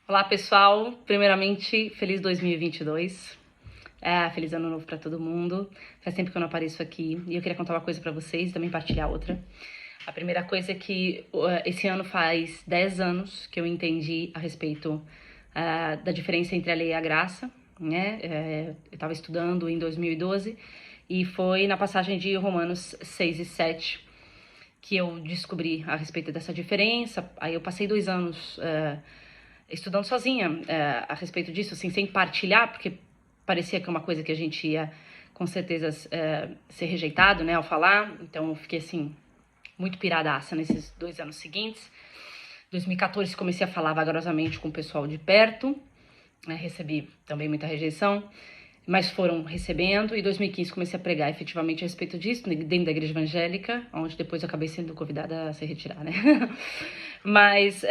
Olá, pessoal. Primeiramente, feliz 2022. Feliz ano novo para todo mundo. Faz tempo que eu não apareço aqui e eu queria contar uma coisa para vocês e também partilhar outra. A primeira coisa é que esse ano faz 10 anos que eu entendi a respeito da diferença entre a lei e a graça, né? Eu estava estudando em 2012 e foi na passagem de Romanos 6 e 7 que eu descobri a respeito dessa diferença. Aí eu passei 2 anos estudando sozinha a respeito disso, assim, sem partilhar, porque parecia que é uma coisa que a gente ia, com certeza, ser rejeitado, né, ao falar. Então eu fiquei, assim, muito piradaça nesses 2 anos seguintes. 2014 comecei a falar vagarosamente com o pessoal de perto, recebi também muita rejeição, mas foram recebendo, e 2015 comecei a pregar efetivamente a respeito disso, dentro da igreja evangélica, onde depois eu acabei sendo convidada a se retirar, né? Mas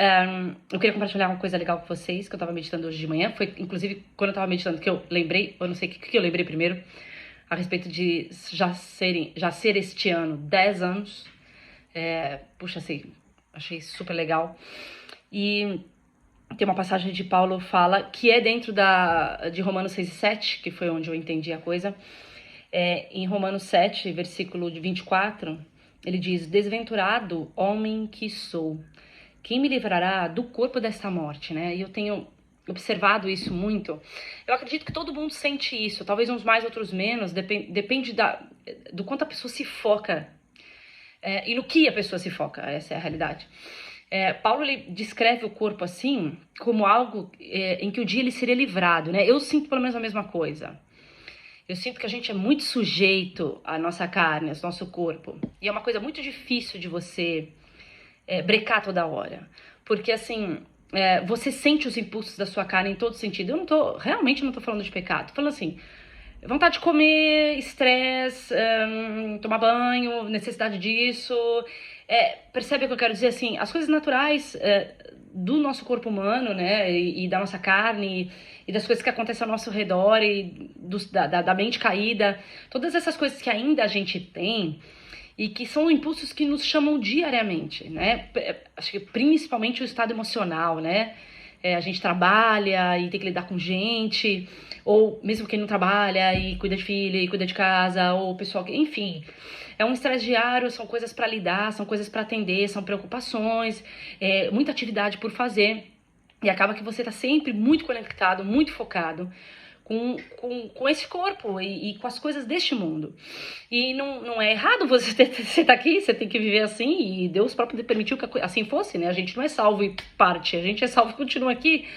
eu queria compartilhar uma coisa legal com vocês, que eu tava meditando hoje de manhã, foi inclusive quando eu tava meditando que eu lembrei, eu não sei o que eu lembrei primeiro, a respeito de já ser este ano 10 anos, puxa, assim, achei super legal, e tem uma passagem de Paulo fala, que é dentro de Romanos 6 e 7, que foi onde eu entendi a coisa. Em Romanos 7, versículo de 24, ele diz: desventurado homem que sou, quem me livrará do corpo desta morte, né? E eu tenho observado isso muito. Eu acredito que todo mundo sente isso, talvez uns mais, outros menos, depende do quanto a pessoa se foca e no que a pessoa se foca, essa é a realidade. Paulo ele descreve o corpo assim, como algo em que o dia ele seria livrado, né? Eu sinto pelo menos a mesma coisa. Eu sinto que a gente é muito sujeito à nossa carne, ao nosso corpo. E é uma coisa muito difícil de você brecar toda hora. Porque assim, você sente os impulsos da sua carne em todo sentido. Realmente não tô falando de pecado. Tô falando assim, vontade de comer, estresse, tomar banho, necessidade disso. Percebe o que eu quero dizer? Assim, as coisas naturais do nosso corpo humano, né, e da nossa carne, e das coisas que acontecem ao nosso redor, e da mente caída, todas essas coisas que ainda a gente tem, e que são impulsos que nos chamam diariamente, né? Acho que principalmente o estado emocional, né? A gente trabalha e tem que lidar com gente, ou mesmo quem não trabalha e cuida de filho e cuida de casa, ou o pessoal que, enfim, é um estresse diário, são coisas para lidar, são coisas para atender, são preocupações, muita atividade por fazer, e acaba que você tá sempre muito conectado, muito focado com esse corpo e com as coisas deste mundo. E não é errado você tá aqui, você tem que viver assim, e Deus próprio permitiu que assim fosse, né? A gente não é salvo e parte, a gente é salvo e continua aqui,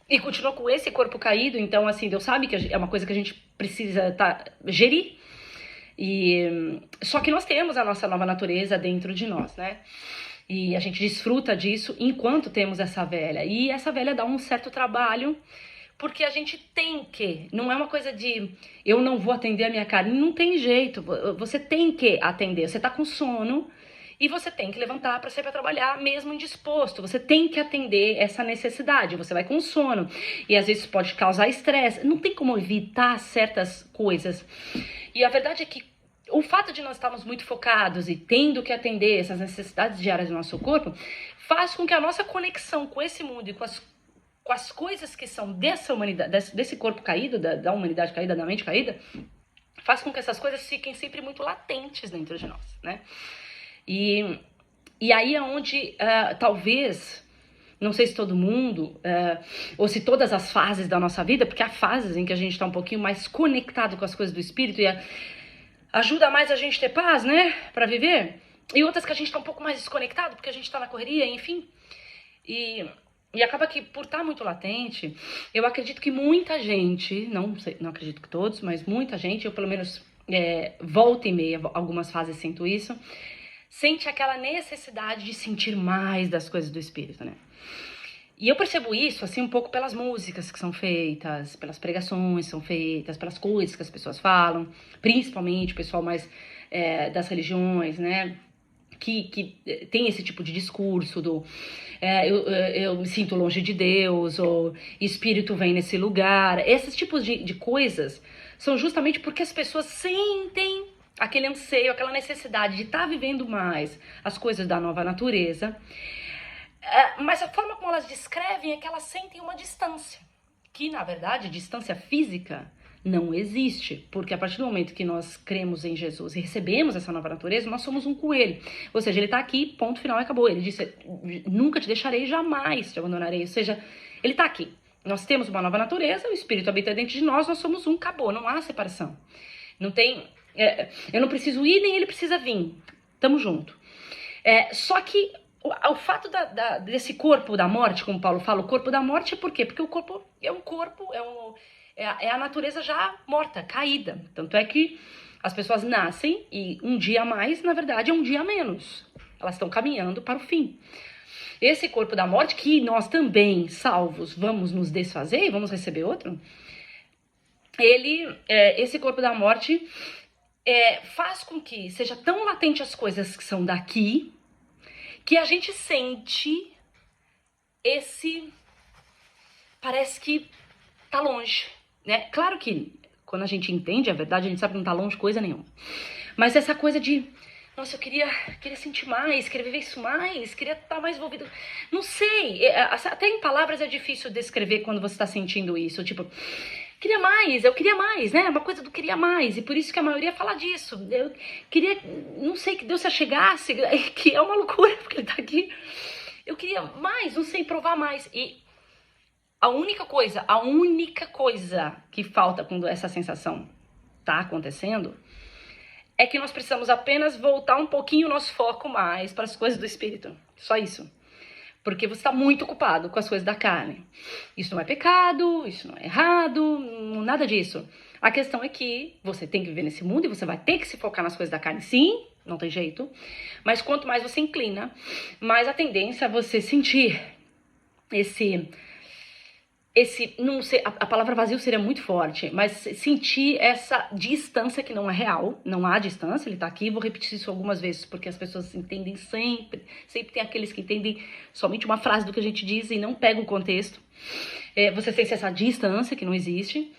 e continua com esse corpo caído. Então, assim, Deus sabe que é uma coisa que a gente precisa gerir. Só que nós temos a nossa nova natureza dentro de nós, né? E a gente desfruta disso enquanto temos essa velha. E essa velha dá um certo trabalho, porque a gente tem que, não é uma coisa de eu não vou atender a minha carne, não tem jeito, você tem que atender, você tá com sono e você tem que levantar para sair para trabalhar mesmo indisposto, você tem que atender essa necessidade, você vai com sono e às vezes pode causar estresse, não tem como evitar certas coisas. E a verdade é que o fato de nós estarmos muito focados e tendo que atender essas necessidades diárias do nosso corpo faz com que a nossa conexão com esse mundo e com as coisas que são dessa humanidade, desse corpo caído, da humanidade caída, da mente caída, faz com que essas coisas fiquem sempre muito latentes dentro de nós, né? E aí é onde talvez, não sei se todo mundo, ou se todas as fases da nossa vida, porque há fases em que a gente está um pouquinho mais conectado com as coisas do espírito e ajuda mais a gente ter paz, né, para viver, e outras que a gente está um pouco mais desconectado, porque a gente está na correria, enfim. E acaba que, por estar muito latente, eu acredito que muita gente, não acredito que todos, mas muita gente, eu pelo menos volta e meia, algumas fases sinto isso, sente aquela necessidade de sentir mais das coisas do espírito, né? E eu percebo isso, assim, um pouco pelas músicas que são feitas, pelas pregações que são feitas, pelas coisas que as pessoas falam, principalmente o pessoal mais das religiões, né? Que tem esse tipo de discurso do eu me sinto longe de Deus, ou espírito vem nesse lugar. Esses tipos de coisas são justamente porque as pessoas sentem aquele anseio, aquela necessidade de estar vivendo mais as coisas da nova natureza, Mas a forma como elas descrevem é que elas sentem uma distância, que na verdade distância física não existe, porque a partir do momento que nós cremos em Jesus e recebemos essa nova natureza, nós somos um com ele. Ou seja, ele está aqui, ponto final, acabou. Ele disse, nunca te deixarei, jamais te abandonarei. Ou seja, ele está aqui. Nós temos uma nova natureza, o Espírito habita dentro de nós somos um, acabou, não há separação. Não tem, eu não preciso ir, nem ele precisa vir. Tamo junto. Só que o fato desse corpo da morte, como Paulo fala, o corpo da morte é por quê? Porque o corpo é um corpo, é a natureza já morta, caída. Tanto é que as pessoas nascem e um dia a mais, na verdade, é um dia a menos. Elas estão caminhando para o fim. Esse corpo da morte, que nós também, salvos, vamos nos desfazer e vamos receber outro, esse corpo da morte faz com que seja tão latente as coisas que são daqui, que a gente sente parece que tá longe, né? Claro que quando a gente entende a verdade, a gente sabe que não tá longe coisa nenhuma. Mas essa coisa de, nossa, eu queria sentir mais, queria viver isso mais, queria estar mais envolvido. Não sei, até em palavras é difícil descrever quando você tá sentindo isso, tipo, eu queria mais, né? Uma coisa do queria mais, e por isso que a maioria fala disso. Eu queria, não sei, que Deus se achegasse, que é uma loucura, porque ele tá aqui. Eu queria mais, não sei, provar mais. E a única coisa que falta quando essa sensação tá acontecendo é que nós precisamos apenas voltar um pouquinho o nosso foco mais para as coisas do Espírito. Só isso. Porque você está muito ocupado com as coisas da carne. Isso não é pecado, isso não é errado, nada disso. A questão é que você tem que viver nesse mundo e você vai ter que se focar nas coisas da carne, sim, não tem jeito. Mas quanto mais você inclina, mais a tendência é você sentir não sei, a palavra vazio seria muito forte, mas sentir essa distância que não é real, não há distância, ele tá aqui, vou repetir isso algumas vezes, porque as pessoas entendem sempre tem aqueles que entendem somente uma frase do que a gente diz e não pegam o contexto. Você sente essa distância que não existe,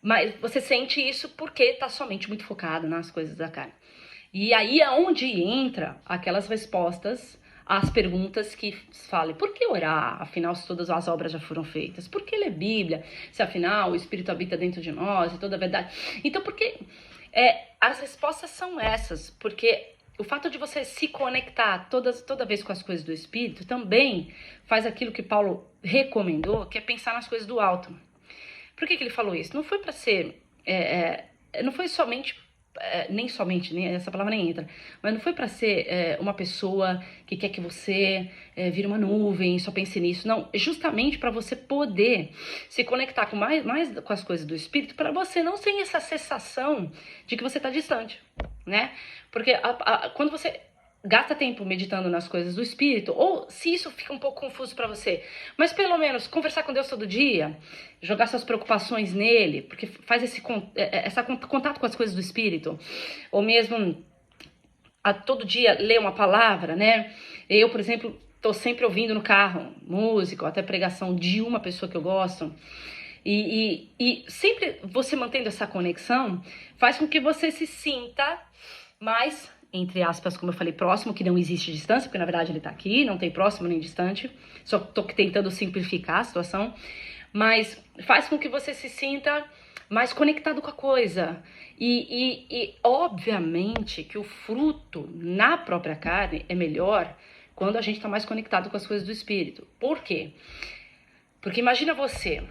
mas você sente isso porque tá somente muito focado nas coisas da carne. E aí é onde entra aquelas respostas as perguntas que falem, por que orar, afinal, se todas as obras já foram feitas? Por que ler Bíblia, se afinal o Espírito habita dentro de nós e toda a verdade? Então, porque as respostas são essas, porque o fato de você se conectar toda vez com as coisas do Espírito também faz aquilo que Paulo recomendou, que é pensar nas coisas do alto. Por que ele falou isso? Não foi para ser, não foi somente nem essa palavra nem entra, mas não foi para ser uma pessoa que quer que você vire uma nuvem, só pense nisso, não, justamente para você poder se conectar com mais com as coisas do Espírito, para você não ter essa sensação de que você está distante, né? Porque quando você gasta tempo meditando nas coisas do Espírito, ou se isso fica um pouco confuso para você, mas pelo menos conversar com Deus todo dia, jogar suas preocupações nele, porque faz esse contato com as coisas do Espírito, ou mesmo todo dia ler uma palavra, né? Eu, por exemplo, tô sempre ouvindo no carro música, ou até pregação de uma pessoa que eu gosto, e sempre você mantendo essa conexão, faz com que você se sinta mais, entre aspas, como eu falei, próximo, que não existe distância, porque na verdade ele tá aqui, não tem próximo nem distante, só tô tentando simplificar a situação, mas faz com que você se sinta mais conectado com a coisa, e obviamente que o fruto na própria carne é melhor quando a gente tá mais conectado com as coisas do Espírito. Por quê? Porque imagina você,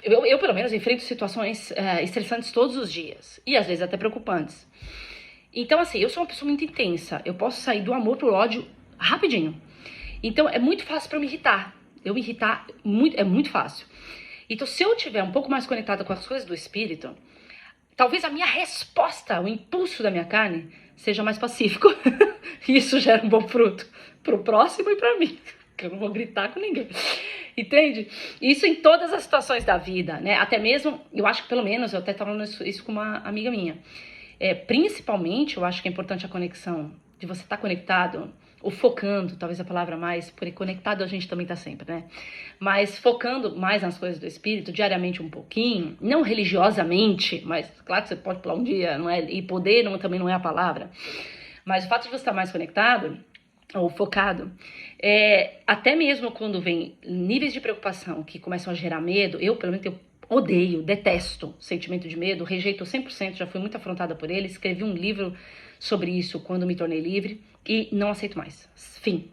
eu pelo menos enfrento situações estressantes todos os dias, e às vezes até preocupantes. Então, assim, eu sou uma pessoa muito intensa. Eu posso sair do amor pro ódio rapidinho. Então, é muito fácil pra eu me irritar. Eu me irritar é muito fácil. Então, se eu tiver um pouco mais conectada com as coisas do Espírito, talvez a minha resposta, o impulso da minha carne, seja mais pacífico. E isso gera um bom fruto pro próximo e pra mim. Que eu não vou gritar com ninguém. Entende? Isso em todas as situações da vida, né? Até mesmo, eu acho que pelo menos, eu até tava falando isso com uma amiga minha. Principalmente, eu acho que é importante a conexão, de você estar conectado, ou focando, talvez a palavra mais, porque conectado a gente também tá sempre, né? Mas focando mais nas coisas do Espírito, diariamente um pouquinho, não religiosamente, mas claro que você pode pular um dia, não é? E poder também não é a palavra. Mas o fato de você estar mais conectado ou focado, até mesmo quando vem níveis de preocupação que começam a gerar medo, eu, pelo menos, eu odeio, detesto sentimento de medo, rejeito 100%, já fui muito afrontada por ele, escrevi um livro sobre isso quando me tornei livre e não aceito mais. Fim.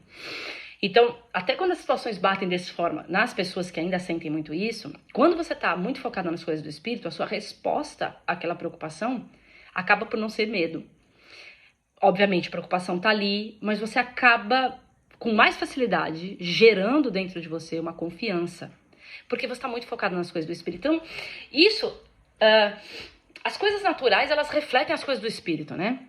Então, até quando as situações batem dessa forma nas pessoas que ainda sentem muito isso, quando você está muito focado nas coisas do espírito, a sua resposta àquela preocupação acaba por não ser medo. Obviamente, a preocupação está ali, mas você acaba com mais facilidade gerando dentro de você uma confiança, porque você está muito focado nas coisas do espírito. Então, isso, as coisas naturais, elas refletem as coisas do espírito, né?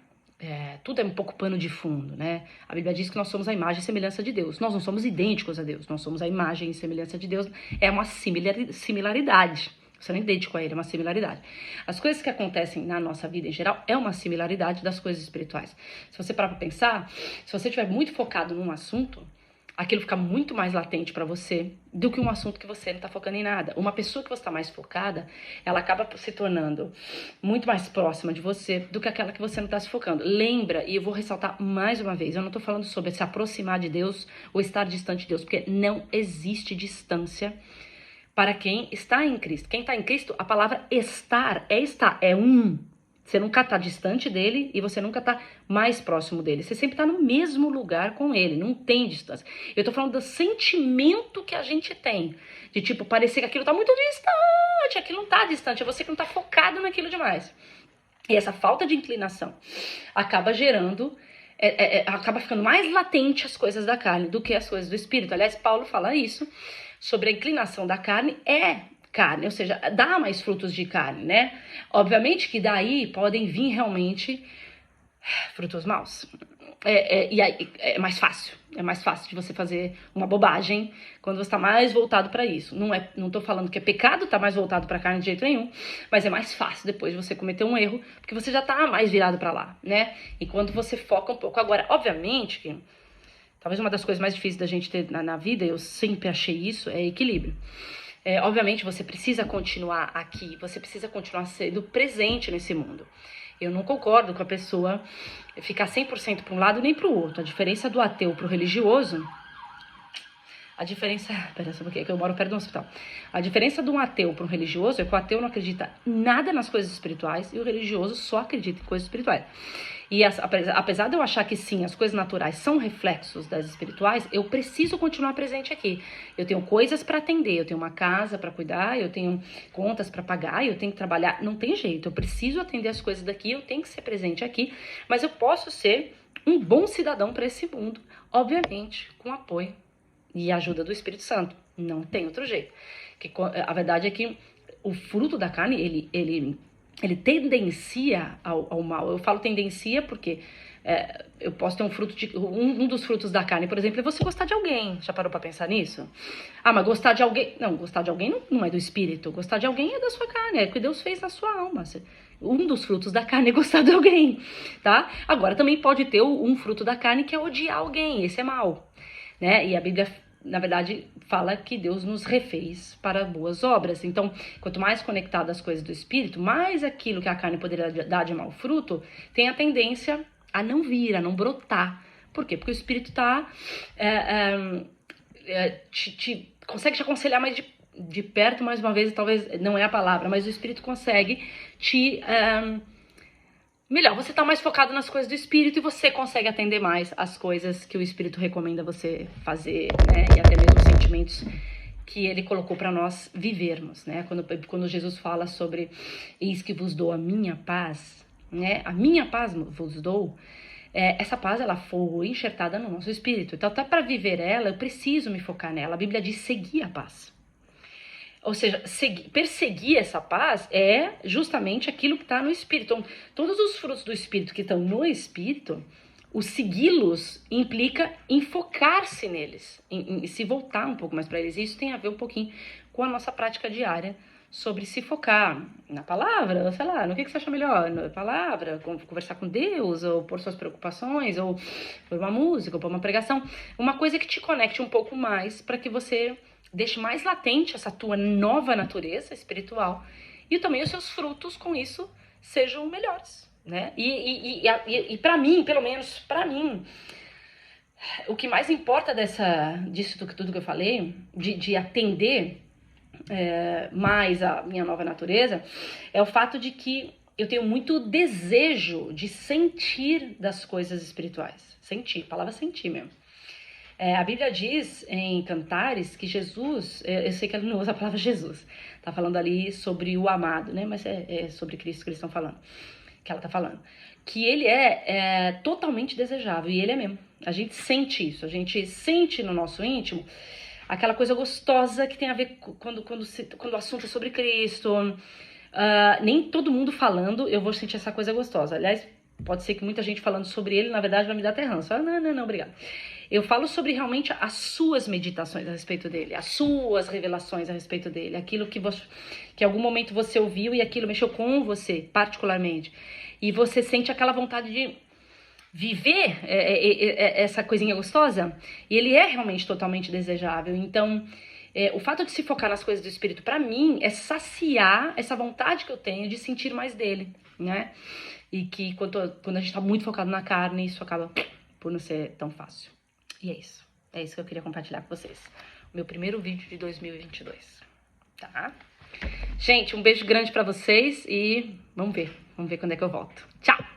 Tudo é um pouco pano de fundo, né? A Bíblia diz que nós somos a imagem e semelhança de Deus. Nós não somos idênticos a Deus, nós somos a imagem e semelhança de Deus. É uma similaridade. Você não é idêntico a ele, é uma similaridade. As coisas que acontecem na nossa vida em geral é uma similaridade das coisas espirituais. Se você parar pra pensar, se você estiver muito focado num assunto, aquilo fica muito mais latente para você do que um assunto que você não tá focando em nada. Uma pessoa que você tá mais focada, ela acaba se tornando muito mais próxima de você do que aquela que você não tá se focando. Lembra, e eu vou ressaltar mais uma vez, eu não tô falando sobre se aproximar de Deus ou estar distante de Deus, porque não existe distância para quem está em Cristo. Quem está em Cristo, a palavra estar, é um. Você nunca está distante dele e você nunca está mais próximo dele. Você sempre está no mesmo lugar com ele, não tem distância. Eu estou falando do sentimento que a gente tem, de tipo, parecer que aquilo está muito distante, aquilo não está distante, é você que não está focado naquilo demais. E essa falta de inclinação acaba gerando, acaba ficando mais latente as coisas da carne do que as coisas do espírito. Aliás, Paulo fala isso, sobre a inclinação da carne carne, ou seja, dá mais frutos de carne, né? Obviamente que daí podem vir realmente frutos maus. E aí é mais fácil de você fazer uma bobagem quando você está mais voltado para isso. Não tô falando que é pecado estar mais voltado para a carne de jeito nenhum, mas é mais fácil depois de você cometer um erro, porque você já tá mais virado para lá, né? Enquanto você foca um pouco. Agora, obviamente que talvez uma das coisas mais difíceis da gente ter na vida, eu sempre achei isso, é equilíbrio. Obviamente você precisa continuar aqui, você precisa continuar sendo presente nesse mundo. Eu não concordo com a pessoa ficar 100% para um lado nem para o outro. A diferença do ateu para o religioso... Pera só um pouquinho, que eu moro perto de um hospital. A diferença de um ateu para um religioso é que o ateu não acredita nada nas coisas espirituais e o religioso só acredita em coisas espirituais. E apesar de eu achar que sim, as coisas naturais são reflexos das espirituais, eu preciso continuar presente aqui. Eu tenho coisas para atender, eu tenho uma casa para cuidar, eu tenho contas para pagar, eu tenho que trabalhar. Não tem jeito, eu preciso atender as coisas daqui, eu tenho que ser presente aqui, mas eu posso ser um bom cidadão para esse mundo, obviamente, com apoio e ajuda do Espírito Santo. Não tem outro jeito. A verdade é que o fruto da carne, ele tendencia ao mal. Eu falo tendencia porque eu posso ter um fruto um dos frutos da carne, por exemplo, é você gostar de alguém. Já parou pra pensar nisso? Ah, mas gostar de alguém... Não, gostar de alguém não é do espírito. Gostar de alguém é da sua carne, é o que Deus fez na sua alma. Um dos frutos da carne é gostar de alguém, tá? Agora, também pode ter um fruto da carne que é odiar alguém. Esse é mal, né? E a Bíblia, na verdade, fala que Deus nos refez para boas obras. Então, quanto mais conectado às coisas do Espírito, mais aquilo que a carne poderia dar de mau fruto tem a tendência a não vir, a não brotar. Por quê? Porque o Espírito consegue te aconselhar mais de perto, mais uma vez, talvez não é a palavra, mas o Espírito consegue te... melhor, você tá mais focado nas coisas do Espírito e você consegue atender mais as coisas que o Espírito recomenda você fazer, né? E até mesmo os sentimentos que ele colocou para nós vivermos, né? Quando Jesus fala sobre eis que vos dou a minha paz, né? A minha paz vos dou. Essa paz, ela foi enxertada no nosso espírito. Então, até para viver ela, eu preciso me focar nela. A Bíblia diz seguir a paz. Ou seja, perseguir essa paz é justamente aquilo que está no Espírito. Então, todos os frutos do Espírito que estão no Espírito, o segui-los implica em focar-se neles, em se voltar um pouco mais para eles. E isso tem a ver um pouquinho com a nossa prática diária sobre se focar na palavra, sei lá, no que você acha melhor, na palavra, conversar com Deus, ou por suas preocupações, ou por uma música, ou por uma pregação. Uma coisa que te conecte um pouco mais para que você deixe mais latente essa tua nova natureza espiritual e também os seus frutos com isso sejam melhores, né? E para mim, pelo menos para mim, O que mais importa disso tudo que eu falei, de atender mais a minha nova natureza, é o fato de que eu tenho muito desejo de sentir das coisas espirituais. Sentir, palavra sentir mesmo. A Bíblia diz em Cantares que Jesus, eu sei que ela não usa a palavra Jesus, tá falando ali sobre o amado, né? Mas é sobre Cristo que eles estão falando, que ela tá falando. Que ele é totalmente desejável, e ele é mesmo. A gente sente isso, a gente sente no nosso íntimo aquela coisa gostosa que tem a ver quando o assunto é sobre Cristo. Nem todo mundo falando eu vou sentir essa coisa gostosa. Aliás, pode ser que muita gente falando sobre ele, na verdade, vai me dar até ranço. Não, obrigada. Eu falo sobre realmente as suas meditações a respeito dele, as suas revelações a respeito dele, aquilo que em algum momento você ouviu e aquilo mexeu com você, particularmente. E você sente aquela vontade de viver essa coisinha gostosa, e ele é realmente totalmente desejável. Então, o fato de se focar nas coisas do Espírito, para mim, é saciar essa vontade que eu tenho de sentir mais dele, né? E que quando a gente tá muito focado na carne, isso acaba por não ser tão fácil. E é isso. É isso que eu queria compartilhar com vocês. O meu primeiro vídeo de 2022. Tá? Gente, um beijo grande pra vocês e vamos ver quando é que eu volto. Tchau!